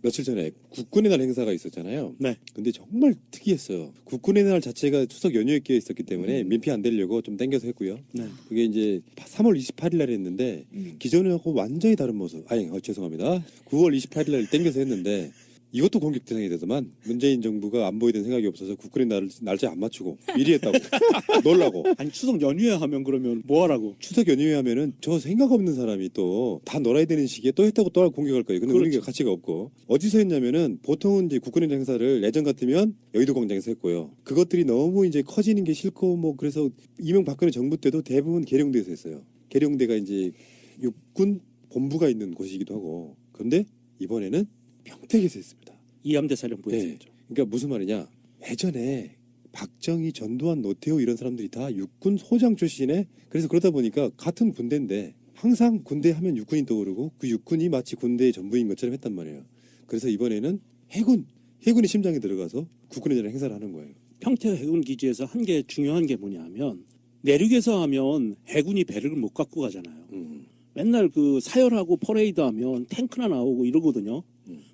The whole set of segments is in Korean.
며칠 전에 국군의 날 행사가 있었잖아요. 네. 근데 정말 특이했어요. 국군의 날 자체가 추석 연휴에 끼어 있었기 때문에 민폐 안 되려고 좀 땡겨서 했고요. 네. 그게 이제 3월 28일 날에 했는데 기존하고 완전히 다른 모습. 죄송합니다. 9월 28일 날 땡겨서 했는데 이것도 공격 대상이 되더만 문재인 정부가 안보에 대한 생각이 없어서 국군의 날짜 안 맞추고 미리 했다고 놀라고. 아니 추석 연휴에 하면 그러면 뭐 하라고? 추석 연휴에 하면은 저 생각 없는 사람이 또 다 놀아야 되는 시기에 또 했다고 또 공격할 거예요. 근데 그렇죠. 우리가 가치가 없고 어디서 했냐면은 보통은 이제 국군의 행사를 예전 같으면 여의도 광장에서 했고요. 그것들이 너무 이제 커지는 게 싫고 뭐 그래서 이명박근혜 정부 때도 대부분 계룡대에서 했어요. 계룡대가 이제 육군 본부가 있는 곳이기도 하고. 그런데 이번에는 평택에서 했습니다. 이함대 사령부에서 네. 했죠. 그러니까 무슨 말이냐? 예전에 박정희, 전두환, 노태우 이런 사람들이 다 육군 소장 출신에 그래서 그러다 보니까 같은 군대인데 항상 군대 하면 육군이 떠오르고 그 육군이 마치 군대의 전부인 것처럼 했단 말이에요. 그래서 이번에는 해군이 심장에 들어가서 국군에 대한 행사를 하는 거예요. 평택 해군 기지에서 한 게 중요한 게 뭐냐면 내륙에서 하면 해군이 배를 못 갖고 가잖아요. 맨날 그 사열하고 퍼레이드 하면 탱크나 나오고 이러거든요.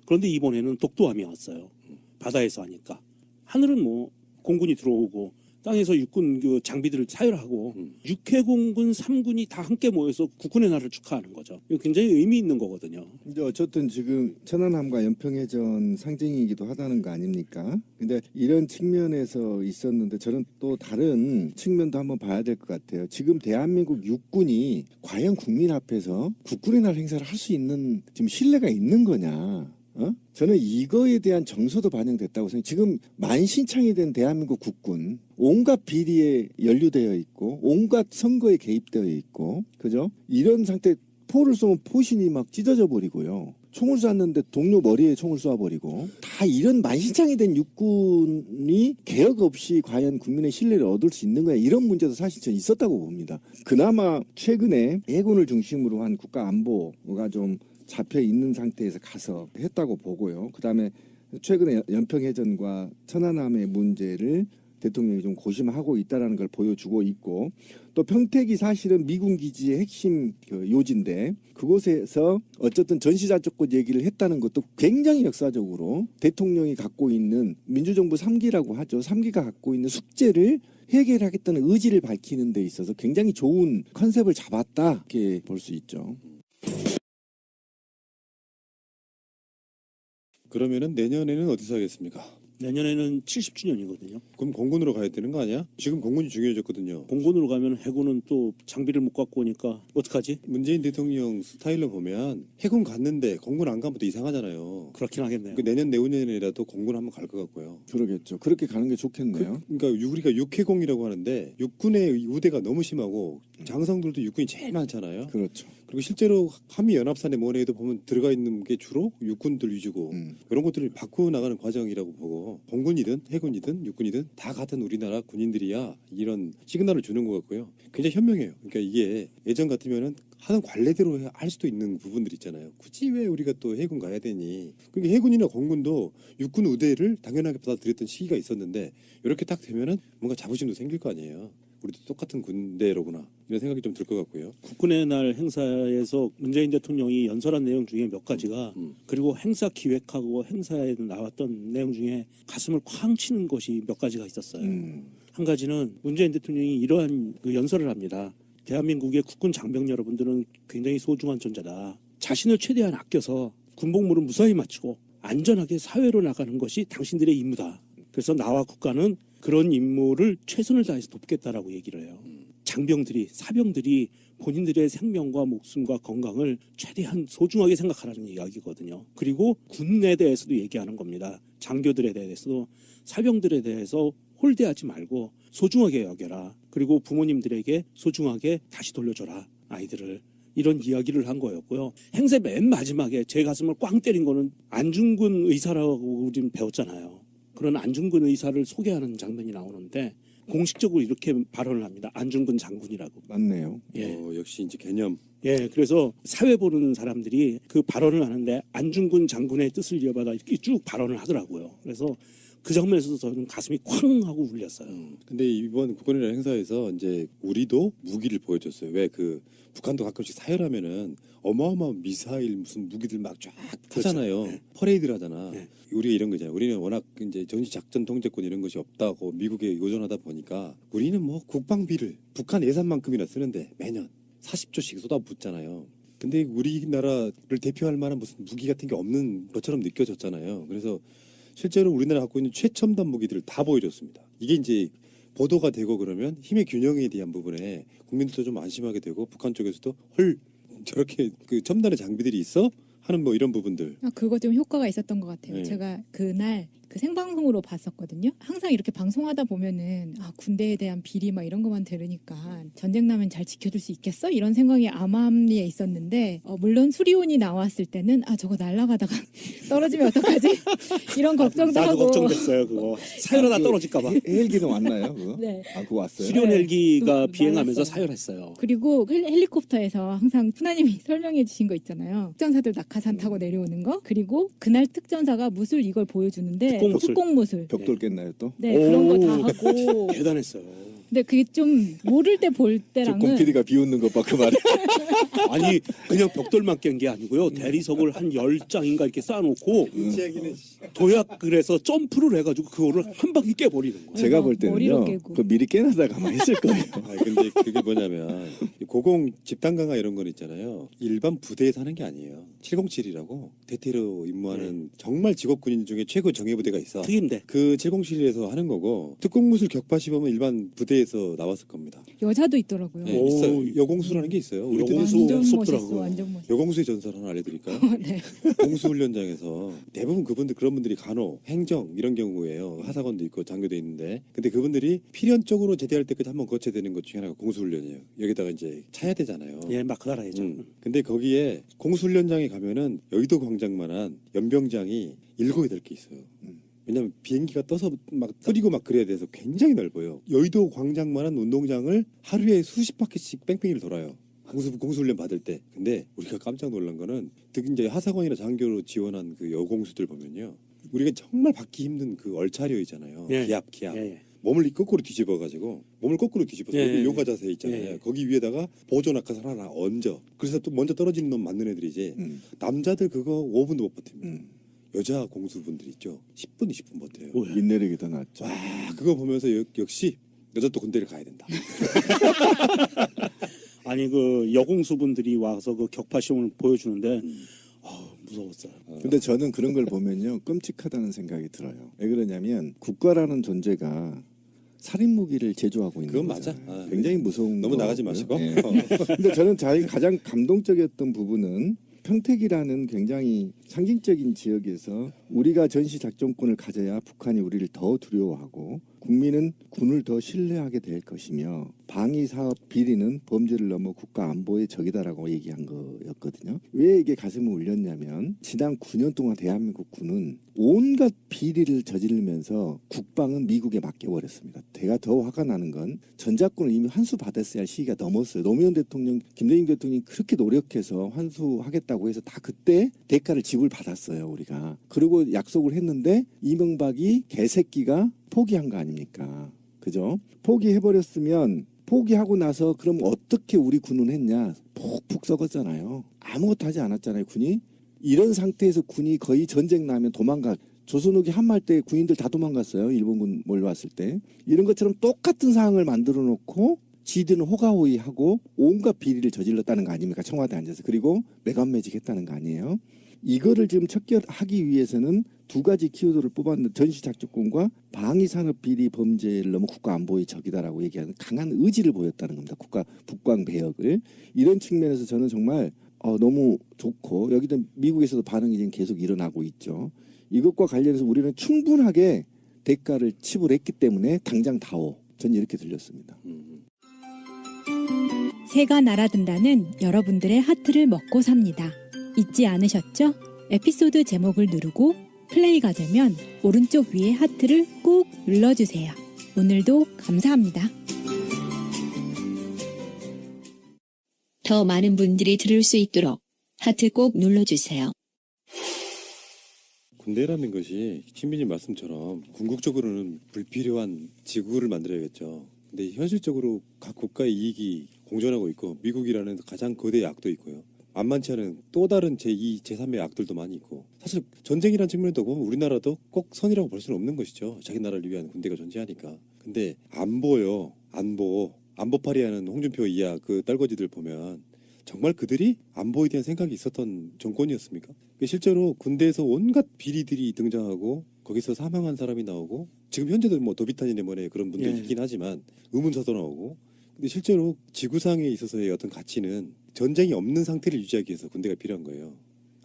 그런데 이번에는 독도함이 왔어요. 바다에서 하니까. 하늘은 뭐 공군이 들어오고 땅에서 육군 그 장비들을 사열하고 육해공군 3군이 다 함께 모여서 국군의 날을 축하하는 거죠. 이거 굉장히 의미 있는 거거든요. 근데 어쨌든 지금 천안함과 연평해전 상징이기도 하다는 거 아닙니까? 근데 이런 측면에서 있었는데 저는 또 다른 측면도 한번 봐야 될 것 같아요. 지금 대한민국 육군이 과연 국민 앞에서 국군의 날 행사를 할 수 있는 지금 신뢰가 있는 거냐? 저는 이거에 대한 정서도 반영됐다고 생각해요. 지금 만신창이 된 대한민국 국군, 온갖 비리에 연루되어 있고 온갖 선거에 개입되어 있고, 그죠? 이런 상태, 포를 쏘면 포신이 막 찢어져 버리고요. 총을 쐈는데 동료 머리에 총을 쏴버리고, 다 이런 만신창이 된 육군이 개혁 없이 과연 국민의 신뢰를 얻을 수 있는 거야, 이런 문제도 사실 저는 있었다고 봅니다. 그나마 최근에 해군을 중심으로 한 국가 안보가 좀 잡혀 있는 상태에서 가서 했다고 보고요. 그다음에 최근에 연평해전과 천안함의 문제를 대통령이 좀 고심하고 있다는 걸 보여주고 있고, 또 평택이 사실은 미군 기지의 핵심 요지인데 그곳에서 어쨌든 전시자조권 얘기를 했다는 것도 굉장히 역사적으로 대통령이 갖고 있는 민주정부 3기라고 하죠. 3기가 갖고 있는 숙제를 해결하겠다는 의지를 밝히는 데 있어서 굉장히 좋은 컨셉을 잡았다, 이렇게 볼 수 있죠. 그러면은 내년에는 어디서 하겠습니까? 내년에는 70주년이거든요. 그럼 공군으로 가야 되는 거 아니야? 지금 공군이 중요해졌거든요. 공군으로 가면 해군은 또 장비를 못 갖고 오니까 어떡하지? 문재인 대통령 스타일로 보면 해군 갔는데 공군 안 가면 또 이상하잖아요. 그렇긴 하겠네요. 내년 내후년이라도 공군 한번 갈 것 같고요. 그러겠죠. 그렇게 가는 게 좋겠네요. 그러니까 우리가 육해공이라고 하는데 육군의 우대가 너무 심하고 장성들도 육군이 제일 많잖아요. 그렇죠. 그리고 실제로 한미연합선에 뭐래도 보면 들어가 있는 게 주로 육군들 위주고 이런 것들을 바꾸어 나가는 과정이라고 보고, 공군이든 해군이든 육군이든 다 같은 우리나라 군인들이야 이런 시그널을 주는 것 같고요. 굉장히 현명해요. 그러니까 이게 예전 같으면은 하는 관례대로 할 수도 있는 부분들 있잖아요. 굳이 왜 우리가 또 해군 가야 되니? 그러니까 해군이나 공군도 육군 우대를 당연하게 받아들였던 시기가 있었는데 이렇게 딱 되면은 뭔가 자부심도 생길 거 아니에요. 우리도 똑같은 군대로구나 이런 생각이 좀 들 것 같고요. 국군의 날 행사에서 문재인 대통령이 연설한 내용 중에 몇 가지가 그리고 행사 기획하고 행사에 나왔던 내용 중에 가슴을 쾅 치는 것이 몇 가지가 있었어요. 한 가지는 문재인 대통령이 이러한 그 연설을 합니다. 대한민국의 국군 장병 여러분들은 굉장히 소중한 존재다. 자신을 최대한 아껴서 군복무를 무사히 마치고 안전하게 사회로 나가는 것이 당신들의 임무다. 그래서 나와 국가는 그런 임무를 최선을 다해서 돕겠다라고 얘기를 해요. 장병들이, 사병들이 본인들의 생명과 목숨과 건강을 최대한 소중하게 생각하라는 이야기거든요. 그리고 군에 대해서도 얘기하는 겁니다. 장교들에 대해서도, 사병들에 대해서 홀대하지 말고 소중하게 여겨라. 그리고 부모님들에게 소중하게 다시 돌려줘라, 아이들을. 이런 이야기를 한 거였고요. 행사 맨 마지막에 제 가슴을 꽝 때린 거는 안중근 의사라고 우리는 배웠잖아요. 그런 안중근 의사를 소개하는 장면이 나오는데 공식적으로 이렇게 발언을 합니다. 안중근 장군이라고. 맞네요. 예. 역시 이제 개념. 예, 그래서 사회 보는 사람들이 그 발언을 하는데 안중근 장군의 뜻을 이어받아 이렇게 쭉 발언을 하더라고요. 그래서 그 장면에서 저는 가슴이 쾅 하고 울렸어요. 근데 이번 국군이라는 행사에서 이제 우리도 무기를 보여줬어요. 왜 그 북한도 가끔씩 사열하면은 어마어마한 미사일 무슨 무기들 막 쫙 하잖아요. 네. 퍼레이드를 하잖아. 네. 우리가 이런 거잖아요. 우리는 워낙 이제 전시 작전 통제권 이런 것이 없다고 미국에 의존하다 보니까 우리는 뭐 국방비를 북한 예산만큼이나 쓰는데 매년 40조씩 쏟아붓잖아요. 근데 우리나라를 대표할 만한 무슨 무기 같은 게 없는 것처럼 느껴졌잖아요. 그래서 실제로 우리나라 갖고 있는 최첨단 무기들을 다 보여줬습니다. 이게 이제 보도가 되고 그러면 힘의 균형에 대한 부분에 국민들도 좀 안심하게 되고 북한 쪽에서도 헐 저렇게 그 첨단의 장비들이 있어? 하는 뭐 이런 부분들. 그거 좀 효과가 있었던 것 같아요. 네. 제가 그날 그 생방송으로 봤었거든요. 항상 이렇게 방송하다 보면은 군대에 대한 비리 막 이런 것만 들으니까 전쟁 나면 잘 지켜줄 수 있겠어? 이런 생각이 암암리에 있었는데 물론 수리온이 나왔을 때는 저거 날아가다가 떨어지면 어떡하지? 이런 걱정도 나도 하고. 걱정됐어요. 그거 사열하다 떨어질까봐. 헬기는 왔나요? 그거? 네. 그거 왔어요. 수리온 헬기가 네. 비행하면서 날랐어요. 사열했어요. 그리고 헬리콥터에서 항상 푸나님이 설명해 주신 거 있잖아요. 특전사들 낙하산 타고 내려오는 거. 그리고 그날 특전사가 무술 이걸 보여주는데 특공무술. 특공무술. 벽돌 깼나요 또? 네, 그런 거 다 오. 하고. 대단했어요. 근데 그게 좀 모를 때 볼 저 때랑은 공PD가 비웃는 것 봐 그 말에. 아니 그냥 벽돌만 깬 게 아니고요. 대리석을 한 10장인가 이렇게 쌓아놓고 도약을 해서 점프를 해가지고 그거를 한 바퀴 깨버리는 거예요. 제가 볼 머리로 때는요. 깨고. 그 미리 깨놨다가만 했을 거예요. 근데 그게 뭐냐면 고공 집단 강화 이런 건 있잖아요. 일반 부대에서 하는 게 아니에요. 707이라고 대테러 임무하는 정말 직업군인 중에 최고 정예부대가 있어. 특임대. 그 707에서 하는 거고 특공무술 격파 시범은 일반 부대에서 나왔을 겁니다. 여자도 있더라고요. 네, 오. 있어요. 여공수라는 게 있어요. 우리 때는 여공수 완전 무섭더라고요. 멋있어, 완전 멋있어. 여공수의 전설 하나 알려드릴까요? 네. 공수훈련장에서 대부분 그런 분들이 간호, 행정 이런 경우에요. 하사관도 있고 장교도 있는데 근데 그분들이 필연적으로 제대할 때까지 한번 거쳐야 되는 것 중에 하나가 공수훈련이에요. 여기다가 이제 차야 되잖아요. 예, 마크 알아야죠. 근데 거기에 공수훈련장에 가면은 여의도 광장만한 연병장이 7, 8개 있어요. 왜냐면 비행기가 떠서 막 뜨리고 막 그래야 돼서 굉장히 넓어요. 여의도 광장만한 운동장을 하루에 수십 바퀴씩 뺑뺑이를 돌아요. 공수훈련 받을 때. 근데 우리가 깜짝 놀란 거는 특히 이제 하사관이나 장교로 지원한 그 여공수들 보면요. 우리가 정말 받기 힘든 그 얼차려 있잖아요. 예. 기압. 예. 몸을 거꾸로 뒤집어가지고 몸을 거꾸로 뒤집어서 예, 여기 예. 요가 자세 있잖아요. 예. 거기 위에다가 보조 낙하산 하나 얹어. 그래서 또 먼저 떨어지는 놈 맞는 애들이지. 남자들 그거 5분도 못 버팁니다. 여자 공수분들 있죠. 10분, 20분 버텨요. 뭐야. 인내력이 더 낫죠. 와, 그거 보면서 역시 여자도 군대를 가야 된다. 아니 그 여공수분들이 와서 그 격파 시험을 보여주는데 무서웠어요. 근데 저는 그런 걸 보면요 끔찍하다는 생각이 들어요. 왜 그러냐면 국가라는 존재가 살인 무기를 제조하고 있는 그건 거잖아요. 맞아. 굉장히 무서운 너무 나가지 거고요. 마시고. 예. 근데 저는 가장 감동적이었던 부분은 평택이라는 굉장히 상징적인 지역에서 우리가 전시 작전권을 가져야 북한이 우리를 더 두려워하고 국민은 군을 더 신뢰하게 될 것이며 방위 사업 비리는 범죄를 넘어 국가 안보의 적이다라고 얘기한 거였거든요. 왜 이게 가슴을 울렸냐면 지난 9년 동안 대한민국 군은 온갖 비리를 저지르면서 국방은 미국에 맡겨버렸습니다. 제가 더 화가 나는 건 전작권을 이미 환수받았어야 할 시기가 넘었어요. 노무현 대통령, 김대중 대통령이 그렇게 노력해서 환수하겠다고 해서 다 그때 대가를 지불받았어요. 우리가. 그리고 약속을 했는데 이명박이 개새끼가 포기한 거 아닙니까? 그죠? 포기해버렸으면 포기하고 나서 그럼 어떻게 우리 군은 했냐? 푹푹 썩었잖아요. 아무것도 하지 않았잖아요. 군이. 이런 상태에서 군이 거의 전쟁 나면 도망가. 조선후기 한말 때 군인들 다 도망갔어요. 일본군 몰려왔을 때. 이런 것처럼 똑같은 상황을 만들어 놓고 지들은 호가호위하고 온갖 비리를 저질렀다는 거 아닙니까? 청와대 앉아서. 그리고 매간매직했다는 거 아니에요? 이거를 지금 척결하기 위해서는 두 가지 키워드를 뽑았는데 전시작전권과 방위산업 비리 범죄를 넘어 국가안보의 적이다라고 얘기하는 강한 의지를 보였다는 겁니다. 국가 북광배역을. 이런 측면에서 저는 정말 너무 좋고 여기도 미국에서도 반응이 지금 계속 일어나고 있죠. 이것과 관련해서 우리는 충분하게 대가를 치불했기 때문에 당장 다오. 저는 이렇게 들렸습니다. 새가 날아든다는 여러분들의 하트를 먹고 삽니다. 잊지 않으셨죠? 에피소드 제목을 누르고 플레이가 되면 오른쪽 위에 하트를 꾹 눌러주세요. 오늘도 감사합니다. 더 많은 분들이 들을 수 있도록 하트 꼭 눌러주세요. 군대라는 것이 신민님 말씀처럼 궁극적으로는 불필요한 지구를 만들어야겠죠. 근데 현실적으로 각 국가의 이익이 공존하고 있고 미국이라는 가장 거대의 악도 있고요. 만만치 않은 또 다른 제2, 제3의 악들도 많이 있고 사실 전쟁이라는 측면에도 보면 우리나라도 꼭 선이라고 볼 수는 없는 것이죠. 자기 나라를 위한 군대가 존재하니까. 근데 안보요. 안보파리 하는 홍준표 이하 그 딸거지들 보면 정말 그들이 안보에 대한 생각이 있었던 정권이었습니까? 실제로 군대에서 온갖 비리들이 등장하고 거기서 사망한 사람이 나오고 지금 현재도 뭐 도비탄이네 뭐네 그런 분들이 예. 있긴 하지만 의문사도 나오고 근데 실제로 지구상에 있어서의 어떤 가치는 전쟁이 없는 상태를 유지하기 위해서 군대가 필요한 거예요.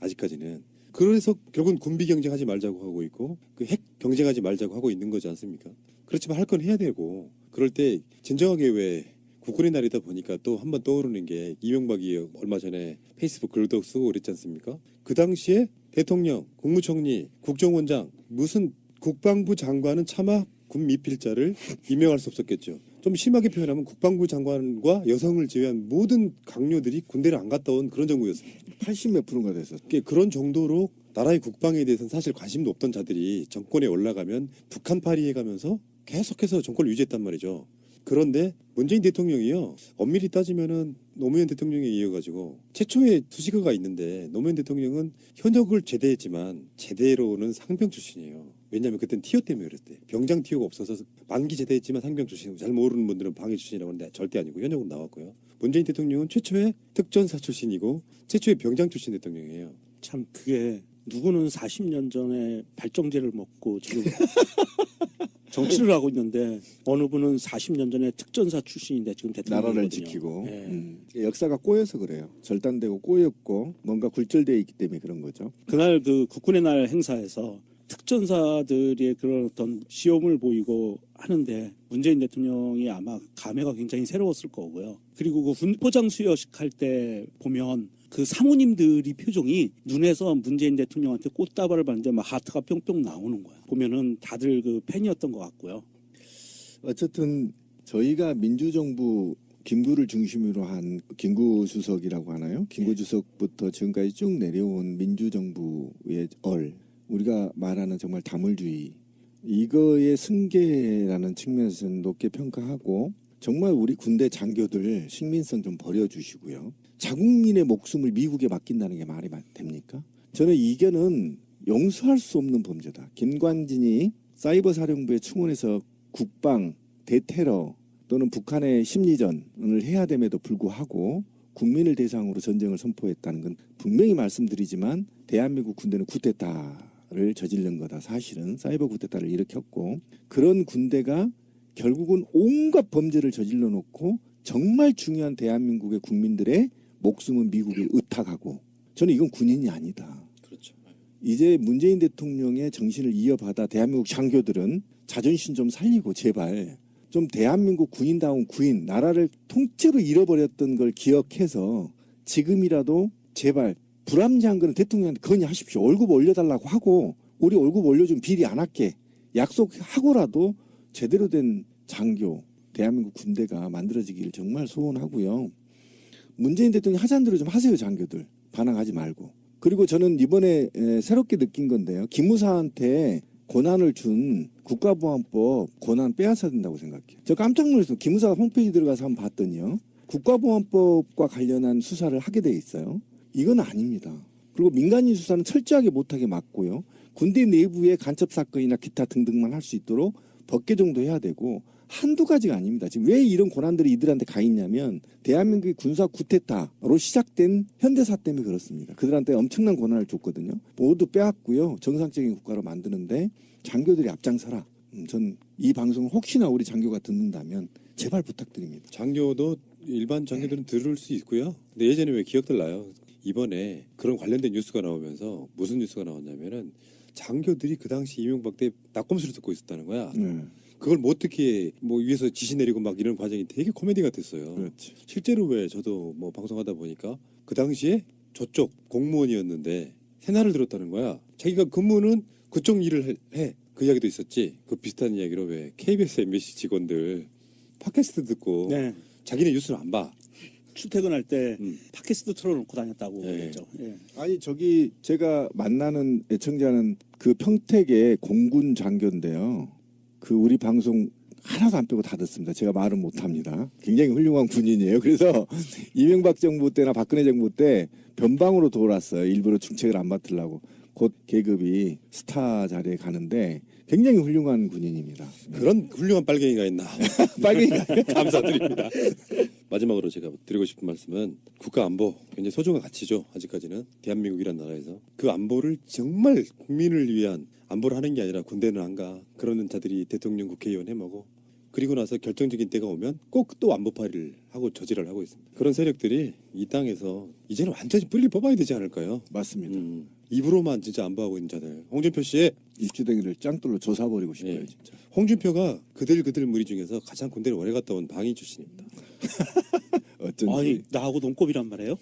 아직까지는. 그래서 결국은 군비 경쟁하지 말자고 하고 있고 그 핵 경쟁하지 말자고 하고 있는 거지 않습니까? 그렇지만 할 건 해야 되고 그럴 때 진정하게 왜 국군의 날이다 보니까 또 한 번 떠오르는 게 이명박이 얼마 전에 페이스북 글도 쓰고 그랬지 않습니까? 그 당시에 대통령, 국무총리, 국정원장 무슨 국방부 장관은 차마 군 미필자를 임명할 수 없었겠죠. 좀 심하게 표현하면 국방부 장관과 여성을 제외한 모든 강요들이 군대를 안 갔다 온 그런 정부였습니다. 80몇 프로가 됐었죠. 그런 정도로 나라의 국방에 대해서는 사실 관심도 없던 자들이 정권에 올라가면 북한 파리에 가면서 계속해서 정권을 유지했단 말이죠. 그런데 문재인 대통령이요. 엄밀히 따지면은 노무현 대통령에 이어가지고 최초의 수식어가 있는데 노무현 대통령은 현역을 제대했지만 제대로는 상병 출신이에요. 왜냐하면 그때는 티오 때문에 그랬대. 병장 티오가 없어서 만기 제대했지만 상병 출신이고 잘 모르는 분들은 방위 출신이라고 하는데 절대 아니고 현역으로 나왔고요. 문재인 대통령은 최초의 특전사 출신이고 최초의 병장 출신 대통령이에요. 참 그게 누구는 40년 전에 발정제를 먹고 지금 정치를 하고 있는데 어느 분은 40년 전에 특전사 출신인데 지금 대통령이거든요. 나라를 지키고 예. 역사가 꼬여서 그래요. 절단되고 꼬였고 뭔가 굴절되어 있기 때문에 그런 거죠. 그날 그 국군의 날 행사에서 특전사들의 그런 어떤 시험을 보이고 하는데 문재인 대통령이 아마 감회가 굉장히 새로웠을 거고요. 그리고 그 군포장 수여식 할 때 보면 그 사모님들이 표정이 눈에서 문재인 대통령한테 꽃다발을 받는데 막 하트가 뿅뿅 나오는 거야. 보면은 다들 그 팬이었던 것 같고요. 어쨌든 저희가 민주정부 김구를 중심으로 한 김구 주석이라고 하나요? 김구 주석부터 지금까지 쭉 내려온 민주정부의 우리가 말하는 정말 다물주의 이거의 승계라는 측면에서는 높게 평가하고 정말 우리 군대 장교들 식민성 좀 버려주시고요. 자국민의 목숨을 미국에 맡긴다는 게 말이 됩니까? 저는 이견은 용서할 수 없는 범죄다. 김관진이 사이버 사령부에 충원해서 국방, 대테러 또는 북한의 심리전을 해야 됨에도 불구하고 국민을 대상으로 전쟁을 선포했다는 건 분명히 말씀드리지만 대한민국 군대는 쿠데타를 저지른 거다. 사실은 사이버 쿠데타를 일으켰고 그런 군대가 결국은 온갖 범죄를 저질러 놓고 정말 중요한 대한민국의 국민들의 목숨은 미국에 의탁하고 저는 이건 군인이 아니다. 그렇죠. 이제 문재인 대통령의 정신을 이어받아 대한민국 장교들은 자존심 좀 살리고 제발 좀 대한민국 군인다운 구인 나라를 통째로 잃어버렸던 걸 기억해서 지금이라도 제발 불합리한 거는 대통령한테 건의하십시오. 월급 올려달라고 하고 우리 월급 올려준 비리 안 할게 약속하고라도 제대로 된 장교 대한민국 군대가 만들어지기를 정말 소원하고요. 문재인 대통령이 하자는 대로 좀 하세요. 장교들 반항하지 말고. 그리고 저는 이번에 새롭게 느낀 건데요. 기무사한테 권한을 준 국가보안법 권한 빼앗아야 된다고 생각해요. 저 깜짝 놀랐어요. 기무사 홈페이지 들어가서 한번 봤더니요. 국가보안법과 관련한 수사를 하게 돼 있어요. 이건 아닙니다. 그리고 민간인 수사는 철저하게 못하게 막고요. 군대 내부의 간첩 사건이나 기타 등등만 할 수 있도록 법 개정도 해야 되고 한두 가지가 아닙니다. 지금 왜 이런 권한들이 이들한테 가 있냐면 대한민국의 군사 쿠데타로 시작된 현대사 때문에 그렇습니다. 그들한테 엄청난 권한을 줬거든요. 모두 빼앗고요. 정상적인 국가로 만드는데 장교들이 앞장서라. 전 이 방송을 혹시나 우리 장교가 듣는다면 제발 부탁드립니다. 장교도 일반 장교들은 들을 수 있고요. 근데 예전에 왜 기억들 나요? 이번에 그런 관련된 뉴스가 나오면서 무슨 뉴스가 나왔냐면은 장교들이 그 당시 이명박 때 낙검수를 듣고 있었다는 거야. 그걸 뭐 어떻게 뭐 위에서 지시 내리고 막 이런 과정이 되게 코미디 같았어요. 그렇지. 실제로 왜 저도 뭐 방송하다 보니까 그 당시에 저쪽 공무원이었는데 새날을 들었다는 거야. 자기가 근무는 그쪽 일을 해. 그 이야기도 있었지. 그 비슷한 이야기로 왜 KBS, MBC 직원들 팟캐스트 듣고 네. 자기네 뉴스를 안 봐. 출퇴근할 때 음. 팟캐스트 틀어놓고 다녔다고 예. 그랬죠. 예. 아니 저기 제가 만나는 애청자는 그 평택의 공군 장교인데요. 그 우리 방송 하나도 안 빼고 다 듣습니다. 제가 말은 못합니다. 굉장히 훌륭한 군인이에요. 그래서 이명박 정부 때나 박근혜 정부 때 변방으로 돌았어요. 일부러 중책을 안 맡으려고. 곧 계급이 스타 자리에 가는데 굉장히 훌륭한 군인입니다. 그런 훌륭한 빨갱이가 있나. 빨갱이가 감사드립니다. 마지막으로 제가 드리고 싶은 말씀은 국가 안보 굉장히 소중한 가치죠. 아직까지는 대한민국이란 나라에서 그 안보를 정말 국민을 위한 안보를 하는 게 아니라 군대는 안 가. 그러는 자들이 대통령, 국회의원 해먹고 그리고 나서 결정적인 때가 오면 꼭 또 안보파를 하고 저지를 하고 있습니다. 그런 세력들이 이 땅에서 이제는 완전히 뿌리 뽑아야 되지 않을까요? 맞습니다. 입으로만 진짜 안보하고 있는 자들. 홍준표 씨의 입주댕이를 짱돌로 조사버리고 싶어요. 예. 진짜. 홍준표가 그들 무리 중에서 가장 군대를 오래 갔다 온 방위 출신입니다. 어쩐지. 아니 나하고 동급이란 말이에요?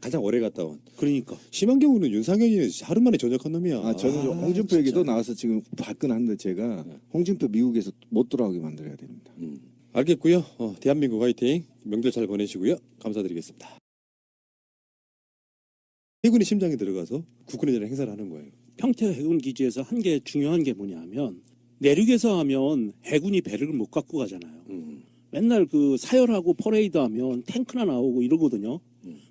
가장 오래 갔다 온. 그러니까 심한 경우는 윤상현이 하루 만에 전역한 놈이야. 아, 저는 홍준표 얘기도 나와서 지금 발끈하는데 제가 홍준표 미국에서 못 돌아오게 만들어야 됩니다. 알겠고요. 대한민국 화이팅. 명절 잘 보내시고요. 감사드리겠습니다. 해군이 심장에 들어가서 국군에 대한 행사를 하는 거예요. 평택 해군 기지에서 한 게 중요한 게 뭐냐면 내륙에서 하면 해군이 배를 못 갖고 가잖아요. 맨날 그 사열하고 퍼레이드 하면 탱크나 나오고 이러거든요.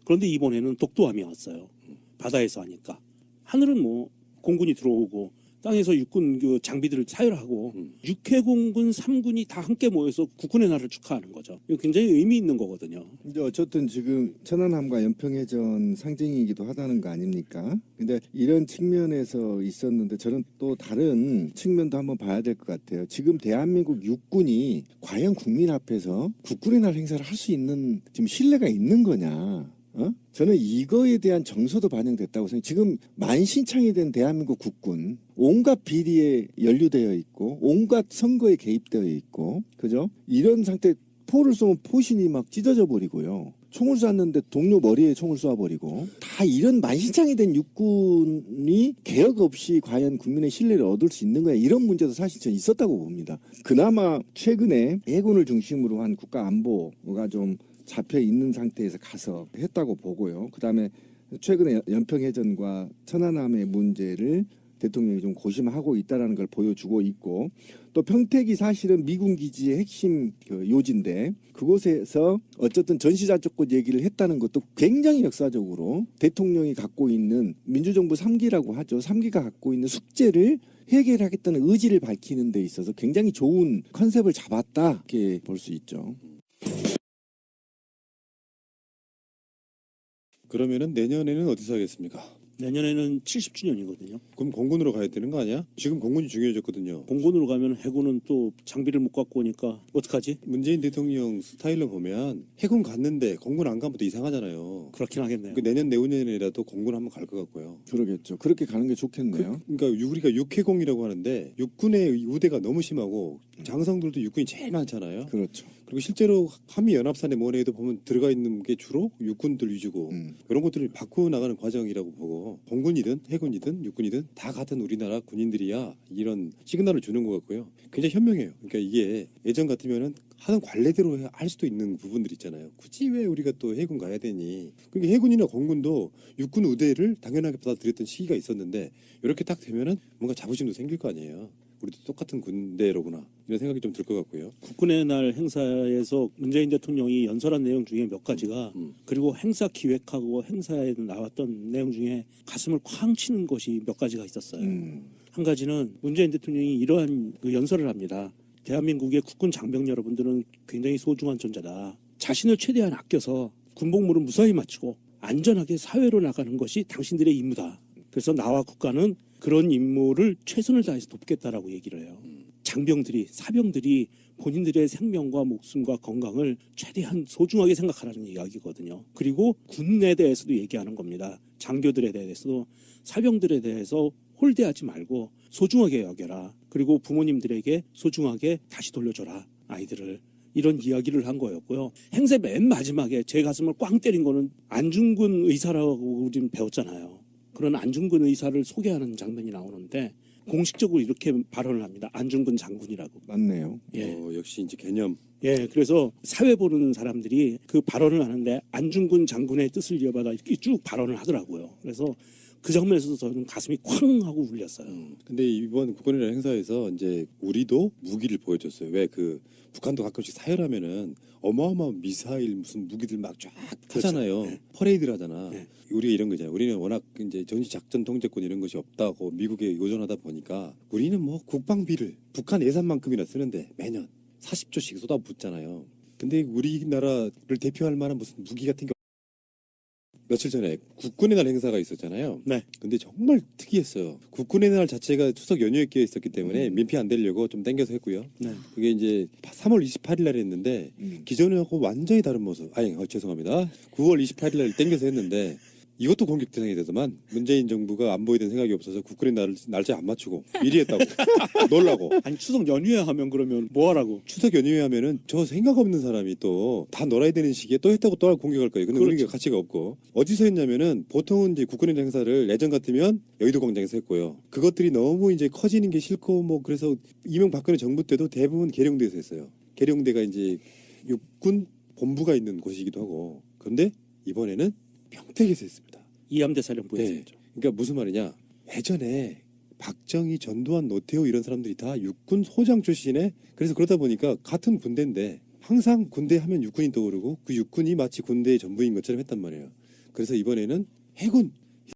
그런데 이번에는 독도함이 왔어요. 바다에서 하니까. 하늘은 뭐 공군이 들어오고 땅에서 육군 그 장비들을 사열하고 육해공군 3군이 다 함께 모여서 국군의 날을 축하하는 거죠. 이거 굉장히 의미 있는 거거든요. 근데 어쨌든 지금 천안함과 연평해전 상징이기도 하다는 거 아닙니까? 근데 이런 측면에서 있었는데 저는 또 다른 측면도 한번 봐야 될 것 같아요. 지금 대한민국 육군이 과연 국민 앞에서 국군의 날 행사를 할 수 있는 지금 신뢰가 있는 거냐? 저는 이거에 대한 정서도 반영됐다고 생각해요. 지금 만신창이 된 대한민국 국군, 온갖 비리에 연루되어 있고 온갖 선거에 개입되어 있고, 그죠? 이런 상태, 포를 쏘면 포신이 막 찢어져 버리고요. 총을 쐈는데 동료 머리에 총을 쏘아버리고, 다 이런 만신창이 된 육군이 개혁 없이 과연 국민의 신뢰를 얻을 수 있는 거야, 이런 문제도 사실 저는 있었다고 봅니다. 그나마 최근에 해군을 중심으로 한 국가 안보가 좀 잡혀 있는 상태에서 가서 했다고 보고요. 그다음에 최근에 연평해전과 천안함의 문제를 대통령이 좀 고심하고 있다는 걸 보여주고 있고, 또 평택이 사실은 미군 기지의 핵심 그 요지인데 그곳에서 어쨌든 전시자조권 얘기를 했다는 것도 굉장히 역사적으로 대통령이 갖고 있는 민주정부 3기라고 하죠. 3기가 갖고 있는 숙제를 해결하겠다는 의지를 밝히는 데 있어서 굉장히 좋은 컨셉을 잡았다, 이렇게 볼 수 있죠. 그러면은 내년에는 어디서 하겠습니까? 내년에는 70주년이거든요. 그럼 공군으로 가야 되는 거 아니야? 지금 공군이 중요해졌거든요. 공군으로 가면 해군은 또 장비를 못 갖고 오니까 어떡하지? 문재인 대통령 스타일로 보면 해군 갔는데 공군 안 가면 또 이상하잖아요. 그렇긴 하겠네요. 그 내년 내후년이라도 공군 한번 갈 것 같고요. 그러겠죠. 그렇게 가는 게 좋겠네요. 그러니까 우리가 육해공이라고 하는데 육군의 우대가 너무 심하고 장성들도 육군이 제일 많잖아요. 그렇죠. 그리고 실제로 한미 연합선의 모내에도 보면 들어가 있는 게 주로 육군들 위주고 이런 것들을 바꾸어 나가는 과정이라고 보고, 공군이든 해군이든 육군이든 다 같은 우리나라 군인들이야 이런 시그널을 주는 것 같고요. 굉장히 현명해요. 그러니까 이게 예전 같으면은 하는 관례대로 할 수도 있는 부분들 있잖아요. 굳이 왜 우리가 또 해군 가야 되니? 그러니까 해군이나 공군도 육군 우대를 당연하게 받아들였던 시기가 있었는데 이렇게 딱 되면은 뭔가 자부심도 생길 거 아니에요. 우리도 똑같은 군대로구나 이런 생각이 좀 들 것 같고요. 국군의 날 행사에서 문재인 대통령이 연설한 내용 중에 몇 가지가 그리고 행사 기획하고 행사에 나왔던 내용 중에 가슴을 쾅 치는 것이 몇 가지가 있었어요. 한 가지는 문재인 대통령이 이러한 그 연설을 합니다. 대한민국의 국군 장병 여러분들은 굉장히 소중한 존재다. 자신을 최대한 아껴서 군복무를 무사히 마치고 안전하게 사회로 나가는 것이 당신들의 임무다. 그래서 나와 국가는 그런 임무를 최선을 다해서 돕겠다라고 얘기를 해요. 장병들이, 사병들이 본인들의 생명과 목숨과 건강을 최대한 소중하게 생각하라는 이야기거든요. 그리고 군에 대해서도 얘기하는 겁니다. 장교들에 대해서도, 사병들에 대해서 홀대하지 말고 소중하게 여겨라. 그리고 부모님들에게 소중하게 다시 돌려줘라, 아이들을. 이런 이야기를 한 거였고요. 행사 맨 마지막에 제 가슴을 꽝 때린 거는 안중근 의사라고 우리는 배웠잖아요. 그런 안중근 의사를 소개하는 장면이 나오는데 공식적으로 이렇게 발언을 합니다. 안중근 장군이라고. 맞네요. 예. 역시 이제 개념. 예, 그래서 사회 보는 사람들이 그 발언을 하는데 안중근 장군의 뜻을 이어받아 이렇게 쭉 발언을 하더라고요. 그래서 그 장면에서 저는 가슴이 쾅 하고 울렸어요. 근데 이번 국군이라는 행사에서 이제 우리도 무기를 보여줬어요. 왜 그 북한도 가끔씩 사열하면은 어마어마한 미사일 무슨 무기들 막 쫙 하잖아요. 네. 퍼레이드를 하잖아. 네. 우리가 이런 거잖아요. 우리는 워낙 이제 전시 작전 통제권 이런 것이 없다고 미국에 의존하다 보니까 우리는 뭐 국방비를 북한 예산만큼이나 쓰는데 매년 40조씩 쏟아붓잖아요. 근데 우리나라를 대표할 만한 무슨 무기 같은 게 며칠 전에 국군의 날 행사가 있었잖아요. 네. 근데 정말 특이했어요. 국군의 날 자체가 추석 연휴에 끼어 있었기 때문에 민폐 안 되려고 좀 땡겨서 했고요. 네. 그게 이제 3월 28일 날에 했는데 기존하고 완전히 다른 모습. 죄송합니다. 9월 28일 날 땡겨서 했는데 이것도 공격 대상이 되더만 문재인 정부가 안보에 대한 생각이 없어서 국군의 날짜 안 맞추고 미리 했다고 놀라고. 아니 추석 연휴에 하면 그러면 뭐 하라고? 추석 연휴에 하면은 저 생각 없는 사람이 또 다 놀아야 되는 시기에 또 했다고 또 공격할 거예요. 근데 그렇죠. 우리가 가치가 없고 어디서 했냐면은 보통은 이제 국군의 행사를 예전 같으면 여의도 광장에서 했고요. 그것들이 너무 이제 커지는 게 싫고 뭐 그래서 이명박근혜 정부 때도 대부분 계룡대에서 했어요. 계룡대가 이제 육군 본부가 있는 곳이기도 하고 그런데 이번에는 평택에서 했습니다. 이함대 사령부에서 네. 했죠. 그러니까 무슨 말이냐? 예전에 박정희, 전두환, 노태우 이런 사람들이 다 육군 소장 출신에 그래서 그러다 보니까 같은 군대인데 항상 군대 하면 육군이 떠오르고 그 육군이 마치 군대의 전부인 것처럼 했단 말이에요. 그래서 이번에는 해군